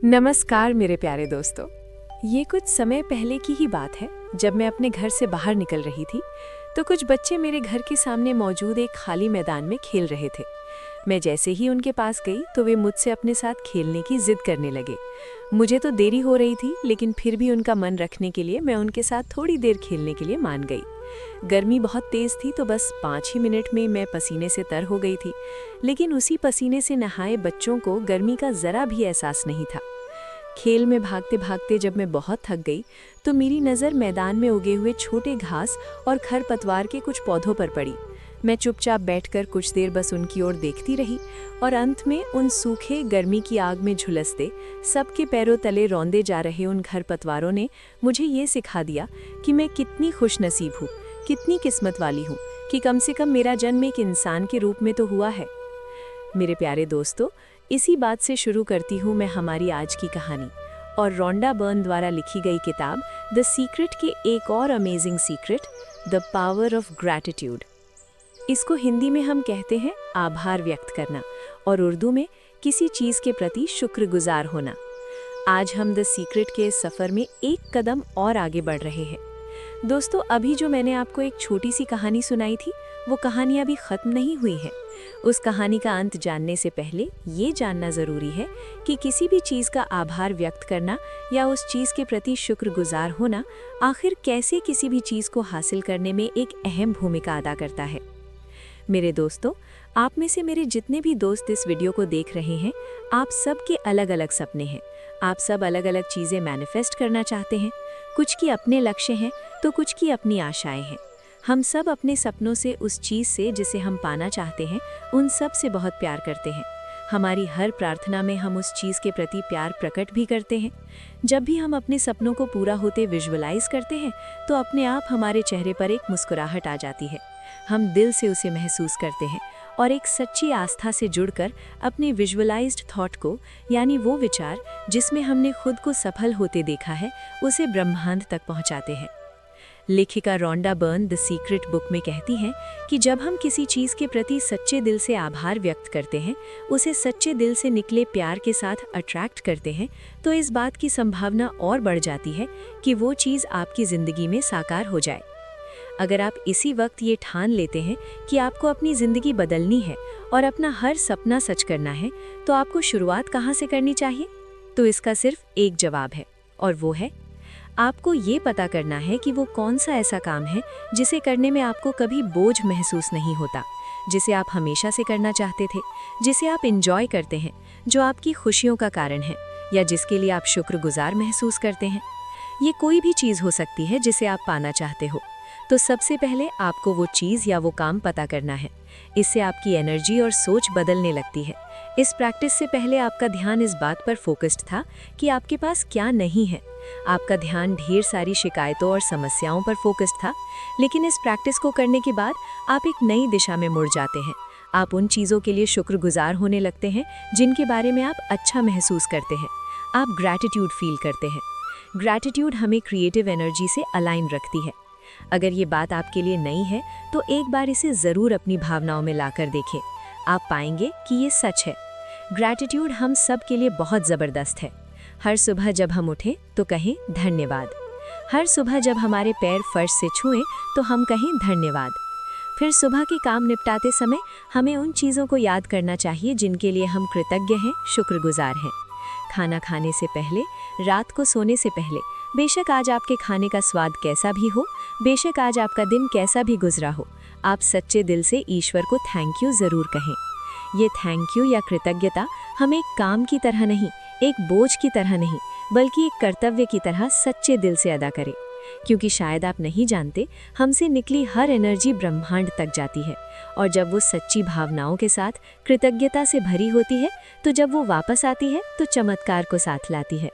नमस्कार मेरे प्यारे दोस्तों। ये कुछ समय पहले की ही बात है जब मैं अपने घर से बाहर निकल रही थी तो कुछ बच्चे मेरे घर के सामने मौजूद एक खाली मैदान में खेल रहे थे। मैं जैसे ही उनके पास गई तो वे मुझसे अपने साथ खेलने की जिद करने लगे। मुझे तो देरी हो रही थी लेकिन फिर भी उनका मन रखने के लिए मैं उनके साथ थोड़ी देर खेलने के लिए मान गई। गर्मी बहुत तेज थी तो बस 5 ही मिनट में मैं पसीने से तर हो गई थी, लेकिन उसी पसीने से नहाए बच्चों को गर्मी का जरा भी एहसास नहीं था। खेल में भागते भागते जब मैं बहुत थक गई तो मेरी नज़र मैदान में उगे हुए छोटे घास और खरपतवार के कुछ पौधों पर पड़ी। मैं चुपचाप बैठकर कुछ देर बस उनकी ओर देखती रही और अंत में उन सूखे गर्मी की आग में झुलसते सबके पैरों तले रौंदे जा रहे उन खरपतवारों ने मुझे ये सिखा दिया कि मैं कितनी खुशनसीब हूँ, कितनी किस्मत वाली हूँ कि कम से कम मेरा जन्म एक इंसान के रूप में तो हुआ है। मेरे प्यारे दोस्तों, इसी बात से शुरू करती हूँ मैं हमारी आज की कहानी और रोंडा बर्न द्वारा लिखी गई किताब द सीक्रेट के एक और amazing secret, the power of gratitude. इसको हिंदी में हम कहते हैं आभार व्यक्त करना और उर्दू में किसी चीज़ के प्रति शुक्रगुजार होना। आज हम द सीक्रेट के इस सफ़र में एक कदम और आगे बढ़ रहे हैं। दोस्तों, अभी जो मैंने आपको एक छोटी सी कहानी सुनाई थी वो कहानी अभी ख़त्म नहीं हुई है। उस कहानी का अंत जानने से पहले ये जानना ज़रूरी है कि किसी भी चीज़ का आभार व्यक्त करना या उस चीज़ के प्रति शुक्रगुजार होना आखिर कैसे किसी भी चीज़ को हासिल करने में एक अहम भूमिका अदा करता है। मेरे दोस्तों, आप में से मेरे जितने भी दोस्त इस वीडियो को देख रहे हैं, आप सब के अलग अलग सपने हैं। आप सब अलग अलग चीज़ें मैनिफेस्ट करना चाहते हैं। कुछ की अपने लक्ष्य हैं तो कुछ की अपनी आशाएं हैं। हम सब अपने सपनों से, उस चीज़ से जिसे हम पाना चाहते हैं, उन सब से बहुत प्यार करते हैं। हमारी हर प्रार्थना में हम उस चीज़ के प्रति प्यार प्रकट भी करते हैं। जब भी हम अपने सपनों को पूरा होते विजुअलाइज करते हैं तो अपने आप हमारे चेहरे पर एक मुस्कुराहट आ जाती है। हम दिल से उसे महसूस करते हैं और एक सच्ची आस्था से जुड़कर अपने विजुअलाइज्ड थॉट को, यानी वो विचार जिसमें हमने खुद को सफल होते देखा है, उसे ब्रह्मांड तक पहुंचाते हैं। लेखिका Rhonda Byrne the secret book में कहती हैं कि जब हम किसी चीज़ के प्रति सच्चे दिल से आभार व्यक्त करते हैं, उसे सच्चे दिल से निकले प्यार के साथ अट्रैक्ट करते हैं, तो इस बात की संभावना और बढ़ जाती है कि वो चीज़ आपकी ज़िंदगी में साकार हो जाए। अगर आप इसी वक्त ये ठान लेते हैं कि आपको अपनी ज़िंदगी बदलनी है और अपना हर सपना सच करना है, तो आपको शुरुआत कहाँ से करनी चाहिए? तो इसका सिर्फ एक जवाब है और वो है, आपको ये पता करना है कि वो कौन सा ऐसा काम है जिसे करने में आपको कभी बोझ महसूस नहीं होता, जिसे आप हमेशा से करना चाहते थे, जिसे आप एंजॉय करते हैं, जो आपकी खुशियों का कारण है या जिसके लिए आप शुक्रगुजार महसूस करते हैं। ये कोई भी चीज़ हो सकती है जिसे आप पाना चाहते हो। तो सबसे पहले आपको वो चीज़ या वो काम पता करना है। इससे आपकी एनर्जी और सोच बदलने लगती है। इस प्रैक्टिस से पहले आपका ध्यान इस बात पर फोकस्ड था कि आपके पास क्या नहीं है। आपका ध्यान ढेर सारी शिकायतों और समस्याओं पर फोकस्ड था। लेकिन इस प्रैक्टिस को करने के बाद आप एक नई दिशा में मुड़ जाते हैं। आप उन चीज़ों के लिए शुक्रगुजार होने लगते हैं जिनके बारे में आप अच्छा महसूस करते हैं। आप ग्रैटिट्यूड फील करते हैं। ग्रैटिट्यूड हमें क्रिएटिव एनर्जी से अलाइन रखती है। अगर ये बात आपके लिए नई है तो एक बार इसे ज़रूर अपनी भावनाओं में लाकर देखें। आप पाएंगे कि ये सच है। ग्रैटिट्यूड हम सब के लिए बहुत ज़बरदस्त है। हर सुबह जब हम उठें तो कहें धन्यवाद। हर सुबह जब हमारे पैर फर्श से छुएं तो हम कहें धन्यवाद। फिर सुबह के काम निपटाते समय हमें उन चीज़ों को याद करना चाहिए जिनके लिए हम कृतज्ञ हैं, शुक्रगुजार हैं। खाना खाने से पहले, रात को सोने से पहले, बेशक आज आपके खाने का स्वाद कैसा भी हो, बेशक आज आपका दिन कैसा भी गुजरा हो, आप सच्चे दिल से ईश्वर को थैंक यू ज़रूर कहें। ये थैंक यू या कृतज्ञता हम एक काम की तरह नहीं, एक बोझ की तरह नहीं, बल्कि एक कर्तव्य की तरह सच्चे दिल से अदा करें। क्योंकि शायद आप नहीं जानते, हमसे निकली हर एनर्जी ब्रह्मांड तक जाती है और जब वो सच्ची भावनाओं के साथ, कृतज्ञता से भरी होती है, तो जब वो वापस आती है तो चमत्कार को साथ लाती है।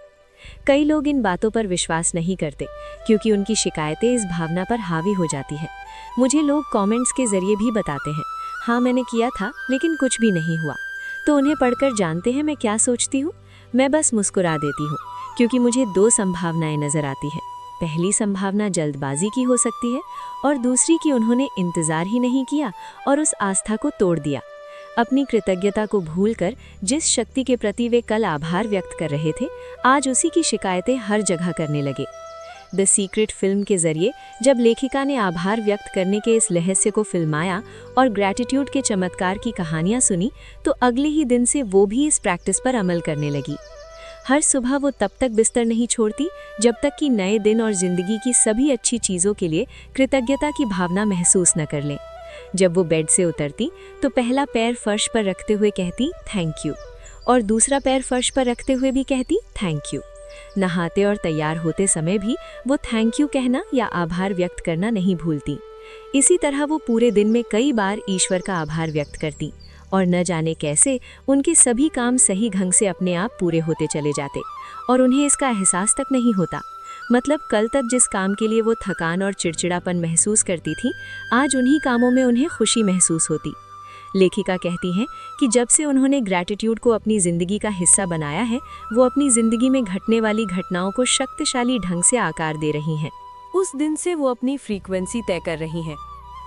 कई लोग इन बातों पर विश्वास नहीं करते क्योंकि उनकी शिकायतें इस भावना पर हावी हो जाती है। मुझे लोग कमेंट्स के जरिए भी बताते हैं, हाँ मैंने किया था लेकिन कुछ भी नहीं हुआ। तो उन्हें पढ़कर जानते हैं मैं क्या सोचती हूँ? मैं बस मुस्कुरा देती हूँ क्योंकि मुझे दो संभावनाएं नजर आती हैं। पहली संभावना जल्दबाजी की हो सकती है और दूसरी कि उन्होंने इंतज़ार ही नहीं किया और उस आस्था को तोड़ दिया। अपनी कृतज्ञता को भूलकर जिस शक्ति के प्रति वे कल आभार व्यक्त कर रहे थे, आज उसी की शिकायतें हर जगह करने लगे। द सीक्रेट फिल्म के जरिए जब लेखिका ने आभार व्यक्त करने के इस रहस्य को फिल्माया और ग्रैटिट्यूड के चमत्कार की कहानियां सुनी, तो अगले ही दिन से वो भी इस प्रैक्टिस पर अमल करने लगी। हर सुबह वो तब तक बिस्तर नहीं छोड़ती जब तक कि नए दिन और जिंदगी की सभी अच्छी चीज़ों के लिए कृतज्ञता की भावना महसूस न कर लें। जब वो बेड से उतरती तो पहला पैर फर्श पर रखते हुए कहती थैंक यू, और दूसरा पैर फर्श पर रखते हुए भी कहती थैंक यू। नहाते और तैयार होते समय भी वो थैंक यू कहना या आभार व्यक्त करना नहीं भूलती। इसी तरह वो पूरे दिन में कई बार ईश्वर का आभार व्यक्त करती, और न जाने कैसे उनके सभी काम सही ढंग से अपने आप पूरे होते चले जाते और उन्हें इसका एहसास तक नहीं होता। मतलब कल तक जिस काम के लिए वो थकान और चिड़चिड़ापन महसूस करती थी, आज उन्हीं कामों में उन्हें खुशी महसूस होती। लेखिका कहती हैं कि जब से उन्होंने ग्रैटिट्यूड को अपनी ज़िंदगी का हिस्सा बनाया है, वो अपनी ज़िंदगी में घटने वाली घटनाओं को शक्तिशाली ढंग से आकार दे रही हैं। उस दिन से वो अपनी फ्रीक्वेंसी तय कर रही हैं।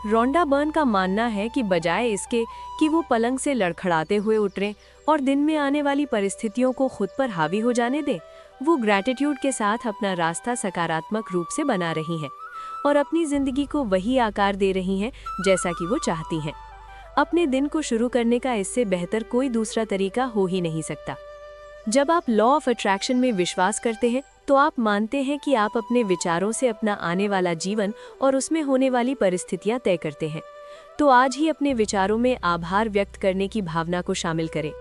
रोंडा बर्न का मानना है कि बजाय इसके कि वो पलंग से लड़खड़ाते हुए उठें और दिन में आने वाली परिस्थितियों को खुद पर हावी हो जाने दें, वो ग्रैटिट्यूड के साथ अपना रास्ता सकारात्मक रूप से बना रही हैं और अपनी ज़िंदगी को वही आकार दे रही हैं जैसा कि वो चाहती हैं। अपने दिन को शुरू करने का इससे बेहतर कोई दूसरा तरीका हो ही नहीं सकता। जब आप लॉ ऑफ अट्रैक्शन में विश्वास करते हैं तो आप मानते हैं कि आप अपने विचारों से अपना आने वाला जीवन और उसमें होने वाली परिस्थितियां तय करते हैं। तो आज ही अपने विचारों में आभार व्यक्त करने की भावना को शामिल करें।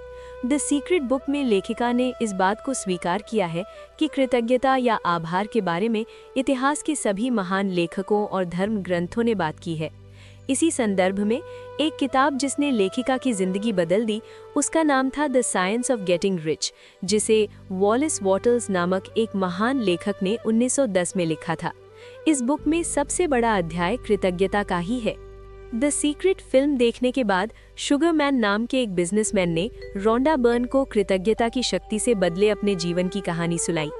द सीक्रेट बुक में लेखिका ने इस बात को स्वीकार किया है कि कृतज्ञता या आभार के बारे में इतिहास के सभी महान लेखकों और धर्म ग्रंथों ने बात की है। इसी संदर्भ में एक किताब जिसने लेखिका की जिंदगी बदल दी, उसका नाम था the science of getting rich, जिसे वॉलिस वॉटर्स नामक एक महान लेखक ने 1910 में लिखा था। इस बुक में सबसे बड़ा अध्याय कृतज्ञता का ही है। द सीक्रेट फिल्म देखने के बाद शुगरमैन नाम के एक बिजनेसमैन ने रोंडा बर्न को कृतज्ञता की शक्ति से बदले अपने जीवन की कहानी सुनाई।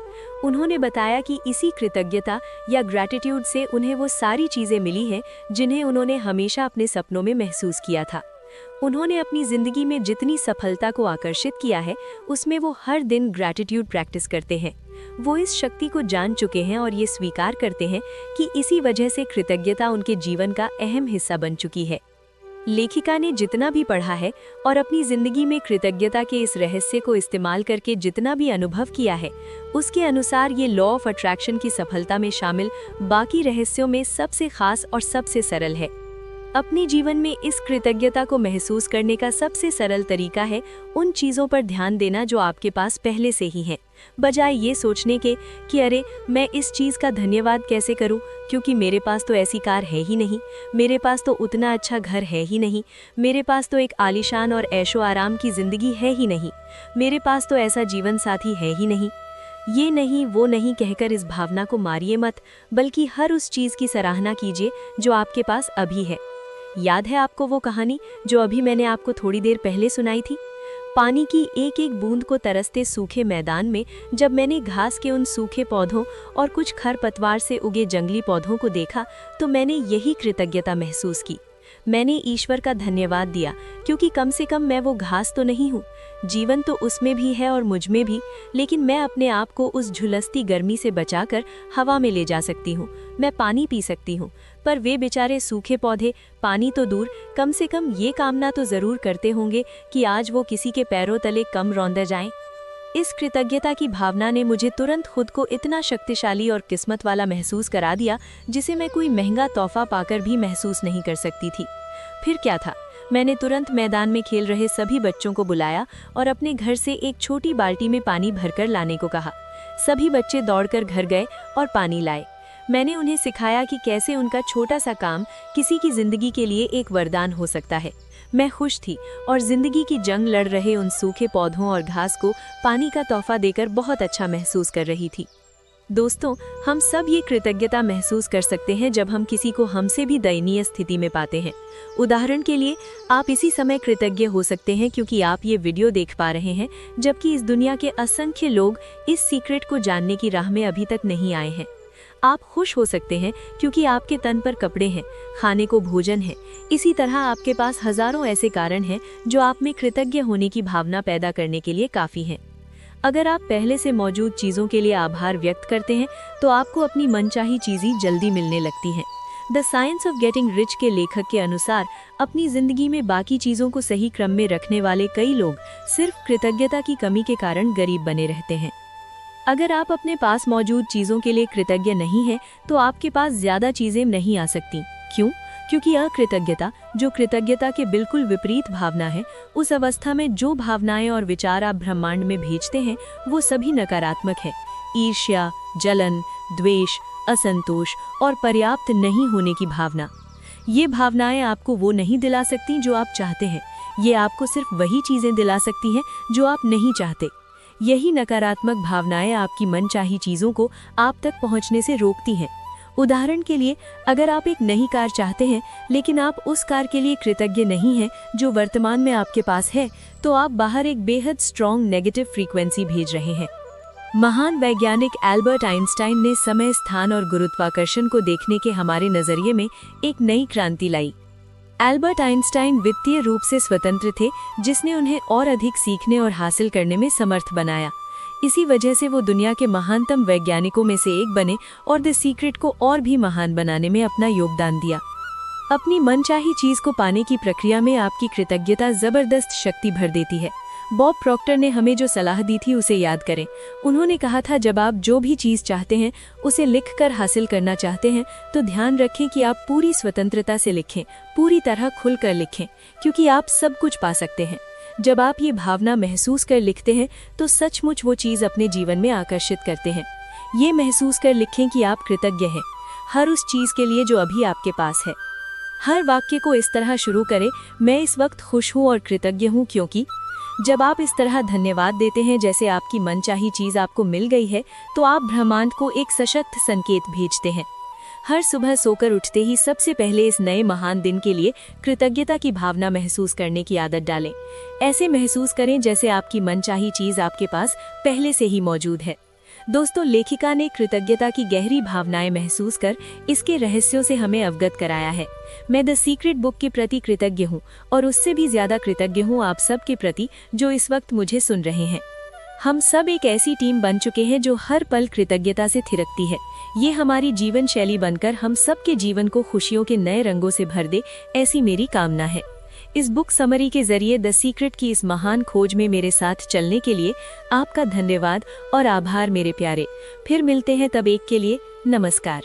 उन्होंने बताया कि इसी कृतज्ञता या ग्रैटिट्यूड से उन्हें वो सारी चीज़ें मिली हैं जिन्हें उन्होंने हमेशा अपने सपनों में महसूस किया था। उन्होंने अपनी ज़िंदगी में जितनी सफलता को आकर्षित किया है, उसमें वो हर दिन ग्रैटिट्यूड प्रैक्टिस करते हैं। वो इस शक्ति को जान चुके हैं और ये स्वीकार करते हैं कि इसी वजह से कृतज्ञता उनके जीवन का अहम हिस्सा बन चुकी है। लेखिका ने जितना भी पढ़ा है और अपनी जिंदगी में कृतज्ञता के इस रहस्य को इस्तेमाल करके जितना भी अनुभव किया है, उसके अनुसार ये लॉ ऑफ अट्रैक्शन की सफलता में शामिल बाकी रहस्यों में सबसे खास और सबसे सरल है। अपने जीवन में इस कृतज्ञता को महसूस करने का सबसे सरल तरीका है उन चीज़ों पर ध्यान देना जो आपके पास पहले से ही हैं, बजाय ये सोचने के कि अरे मैं इस चीज़ का धन्यवाद कैसे करूं, क्योंकि मेरे पास तो ऐसी कार है ही नहीं, मेरे पास तो उतना अच्छा घर है ही नहीं, मेरे पास तो एक आलीशान और ऐशो आराम की ज़िंदगी है ही नहीं, मेरे पास तो ऐसा जीवन साथी है ही नहीं। ये नहीं वो नहीं कहकर इस भावना को मारिए मत, बल्कि हर उस चीज़ की सराहना कीजिए जो आपके पास अभी है। याद है आपको वो कहानी जो अभी मैंने आपको थोड़ी देर पहले सुनाई थी? पानी की एक एक बूंद को तरसते सूखे मैदान में जब मैंने घास के उन सूखे पौधों और कुछ खरपतवार से उगे जंगली पौधों को देखा, तो मैंने यही कृतज्ञता महसूस की। मैंने ईश्वर का धन्यवाद दिया, क्योंकि कम से कम मैं वो घास तो नहीं हूँ, जीवन तो उसमें भी है और मुझ में भी, लेकिन मैं अपने आप को उस झुलसती गर्मी से बचाकर हवा में ले जा सकती हूँ, मैं पानी पी सकती हूँ। पर वे बेचारे सूखे पौधे पानी तो दूर, कम से कम ये कामना तो ज़रूर करते होंगे कि आज वो किसी के पैरों तले कम रौंदे जाएं। इस कृतज्ञता की भावना ने मुझे तुरंत खुद को इतना शक्तिशाली और किस्मत वाला महसूस करा दिया, जिसे मैं कोई महंगा तोहफा पाकर भी महसूस नहीं कर सकती थी। फिर क्या था, मैंने तुरंत मैदान में खेल रहे सभी बच्चों को बुलाया और अपने घर से एक छोटी बाल्टी में पानी भरकर लाने को कहा। सभी बच्चे दौड़कर घर गए और पानी लाए। मैंने उन्हें सिखाया कि कैसे उनका छोटा सा काम किसी की जिंदगी के लिए एक वरदान हो सकता है। मैं खुश थी और जिंदगी की जंग लड़ रहे उन सूखे पौधों और घास को पानी का तोहफा देकर बहुत अच्छा महसूस कर रही थी। दोस्तों, हम सब ये कृतज्ञता महसूस कर सकते हैं जब हम किसी को हमसे भी दयनीय स्थिति में पाते हैं। उदाहरण के लिए, आप इसी समय कृतज्ञ हो सकते हैं क्योंकि आप ये वीडियो देख पा रहे हैं, जबकि इस दुनिया के असंख्य लोग इस सीक्रेट को जानने की राह में अभी तक नहीं आए हैं। आप खुश हो सकते हैं क्योंकि आपके तन पर कपड़े हैं, खाने को भोजन है। इसी तरह आपके पास हजारों ऐसे कारण हैं जो आप में कृतज्ञ होने की भावना पैदा करने के लिए काफी हैं। अगर आप पहले से मौजूद चीजों के लिए आभार व्यक्त करते हैं तो आपको अपनी मनचाही चीजें जल्दी मिलने लगती हैं। The science of getting rich के लेखक के अनुसार अपनी जिंदगी में बाकी चीजों को सही क्रम में रखने वाले कई लोग सिर्फ कृतज्ञता की कमी के कारण गरीब बने रहते हैं। अगर आप अपने पास मौजूद चीजों के लिए कृतज्ञ नहीं हैं, तो आपके पास ज्यादा चीजें नहीं आ सकती। क्यों? क्योंकि अकृतज्ञता, जो कृतज्ञता के बिल्कुल विपरीत भावना है, उस अवस्था में जो भावनाएं और विचार आप ब्रह्मांड में भेजते हैं वो सभी नकारात्मक है। ईर्ष्या, जलन, द्वेष, असंतोष और पर्याप्त नहीं होने की भावना। ये भावनाएं आपको वो नहीं दिला सकती जो आप चाहते हैं। ये आपको सिर्फ वही चीजें दिला सकती हैं जो आप नहीं चाहते। यही नकारात्मक भावनाएं आपकी मनचाही चीजों को आप तक पहुंचने से रोकती हैं। उदाहरण के लिए, अगर आप एक नई कार चाहते हैं लेकिन आप उस कार के लिए कृतज्ञ नहीं हैं जो वर्तमान में आपके पास है, तो आप बाहर एक बेहद स्ट्रॉन्ग नेगेटिव फ्रीक्वेंसी भेज रहे हैं। महान वैज्ञानिक एल्बर्ट आइंस्टाइन ने समय, स्थान और गुरुत्वाकर्षण को देखने के हमारे नजरिए में एक नई क्रांति लाई। एल्बर्ट आइंस्टाइन वित्तीय रूप से स्वतंत्र थे, जिसने उन्हें और अधिक सीखने और हासिल करने में समर्थ बनाया। इसी वजह से वो दुनिया के महानतम वैज्ञानिकों में से एक बने और द सीक्रेट को और भी महान बनाने में अपना योगदान दिया। अपनी मनचाही चीज को पाने की प्रक्रिया में आपकी कृतज्ञता जबरदस्त शक्ति भर देती है। बॉब प्रॉक्टर ने हमें जो सलाह दी थी उसे याद करें। उन्होंने कहा था, जब आप जो भी चीज चाहते हैं उसे लिखकर हासिल करना चाहते हैं तो ध्यान रखें कि आप पूरी स्वतंत्रता से लिखें, पूरी तरह खुलकर लिखें, क्योंकि आप सब कुछ पा सकते हैं। जब आप ये भावना महसूस कर लिखते हैं तो सचमुच वो चीज अपने जीवन में आकर्षित करते हैं। ये महसूस कर लिखें कि आप कृतज्ञ हैं हर उस चीज के लिए जो अभी आपके पास है। हर वाक्य को इस तरह शुरू करें, मैं इस वक्त खुश हूँ और कृतज्ञ हूँ क्योंकि। जब आप इस तरह धन्यवाद देते हैं जैसे आपकी मनचाही चीज आपको मिल गई है, तो आप ब्रह्मांड को एक सशक्त संकेत भेजते हैं। हर सुबह सोकर उठते ही सबसे पहले इस नए महान दिन के लिए कृतज्ञता की भावना महसूस करने की आदत डालें। ऐसे महसूस करें जैसे आपकी मनचाही चीज आपके पास पहले से ही मौजूद है। दोस्तों, लेखिका ने कृतज्ञता की गहरी भावनाएं महसूस कर इसके रहस्यों से हमें अवगत कराया है। मैं द सीक्रेट बुक के प्रति कृतज्ञ हूँ और उससे भी ज्यादा कृतज्ञ हूँ आप सब के प्रति जो इस वक्त मुझे सुन रहे हैं। हम सब एक ऐसी टीम बन चुके हैं जो हर पल कृतज्ञता से थिरकती है। ये हमारी जीवन शैली बनकर हम सब के जीवन को खुशियों के नए रंगों से भर दे, ऐसी मेरी कामना है। इस बुक समरी के जरिए द सीक्रेट की इस महान खोज में मेरे साथ चलने के लिए आपका धन्यवाद और आभार मेरे प्यारे। फिर मिलते हैं, तब एक के लिए नमस्कार।